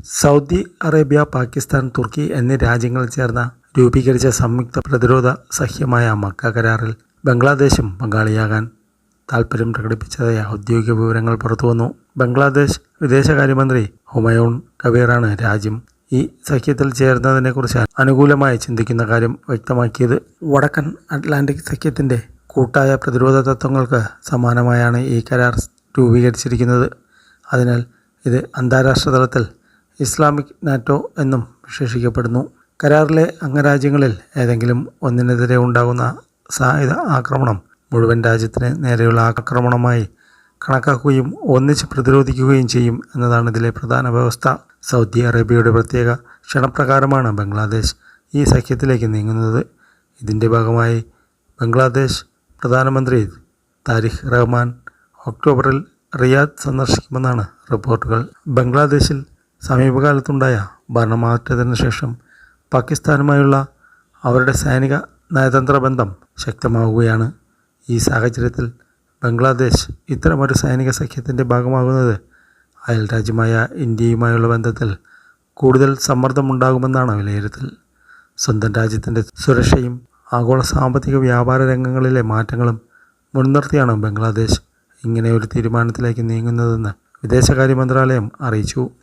Saudi Arabia, Pakistan, തുർക്കി എന്നീ രാജ്യങ്ങൾ ചേർന്ന് രൂപീകരിച്ച സംയുക്ത പ്രതിരോധ സഖ്യമായ മക്ക കരാറിൽ ബംഗ്ലാദേശും പങ്കാളിയാകാൻ താൽപ്പര്യം പ്രകടിപ്പിച്ചതായി ഔദ്യോഗിക വിവരങ്ങൾ പുറത്തുവന്നു. ബംഗ്ലാദേശ് വിദേശകാര്യമന്ത്രി ഹുമയൂൺ കബീറാണ് രാജ്യം ഈ സഖ്യത്തിൽ ചേരുന്നതിനെക്കുറിച്ച് അനുകൂലമായി ചിന്തിക്കുന്ന കാര്യം വ്യക്തമാക്കിയത്. വടക്കൻ അറ്റ്ലാന്റിക് സഖ്യത്തിൻ്റെ കൂട്ടായ പ്രതിരോധ തത്വങ്ങൾക്ക് സമാനമായാണ് ഈ കരാർ രൂപീകരിച്ചിരിക്കുന്നത്. അതിനാൽ ഇത് അന്താരാഷ്ട്ര തലത്തിൽ ഇസ്ലാമിക് നാറ്റോ എന്നും വിശേഷിക്കപ്പെടുന്നു. കരാറിലെ അംഗരാജ്യങ്ങളിൽ ഏതെങ്കിലും ഒന്നിനെതിരെ ഉണ്ടാകുന്ന സായുധ ആക്രമണം മുഴുവൻ രാജ്യത്തിന് നേരെയുള്ള ആക്രമണമായി കണക്കാക്കുകയും ഒന്നിച്ച് പ്രതിരോധിക്കുകയും ചെയ്യും എന്നതാണ് ഇതിലെ പ്രധാന വ്യവസ്ഥ. സൗദി അറേബ്യയുടെ പ്രത്യേക ക്ഷണപ്രകാരമാണ് ബംഗ്ലാദേശ് ഈ സഖ്യത്തിലേക്ക് നീങ്ങുന്നത്. ഇതിൻ്റെ ഭാഗമായി ബംഗ്ലാദേശ് പ്രധാനമന്ത്രി താരിഖ് റഹ്മാൻ ഒക്ടോബറിൽ റിയാദ് സന്ദർശിക്കുമെന്നാണ് റിപ്പോർട്ടുകൾ. ബംഗ്ലാദേശിൽ സമീപകാലത്തുണ്ടായ ഭരണമാറ്റത്തിന് ശേഷം പാകിസ്ഥാനുമായുള്ള അവരുടെ സൈനിക നയതന്ത്ര ബന്ധം ശക്തമാവുകയാണ്. ഈ സാഹചര്യത്തിൽ ബംഗ്ലാദേശ് ഇത്തരമൊരു സൈനിക സഖ്യത്തിൻ്റെ ഭാഗമാകുന്നത് അയൽരാജ്യമായ ഇന്ത്യയുമായുള്ള ബന്ധത്തിൽ കൂടുതൽ സമ്മർദ്ദമുണ്ടാകുമെന്നാണ് വിലയിരുത്തൽ. സ്വന്തം രാജ്യത്തിൻ്റെ സുരക്ഷയും ആഗോള സാമ്പത്തിക വ്യാപാര രംഗങ്ങളിലെ മാറ്റങ്ങളും മുൻനിർത്തിയാണ് ബംഗ്ലാദേശ് ഇങ്ങനെയൊരു തീരുമാനത്തിലേക്ക് നീങ്ങുന്നതെന്ന് വിദേശകാര്യ മന്ത്രാലയം അറിയിച്ചു.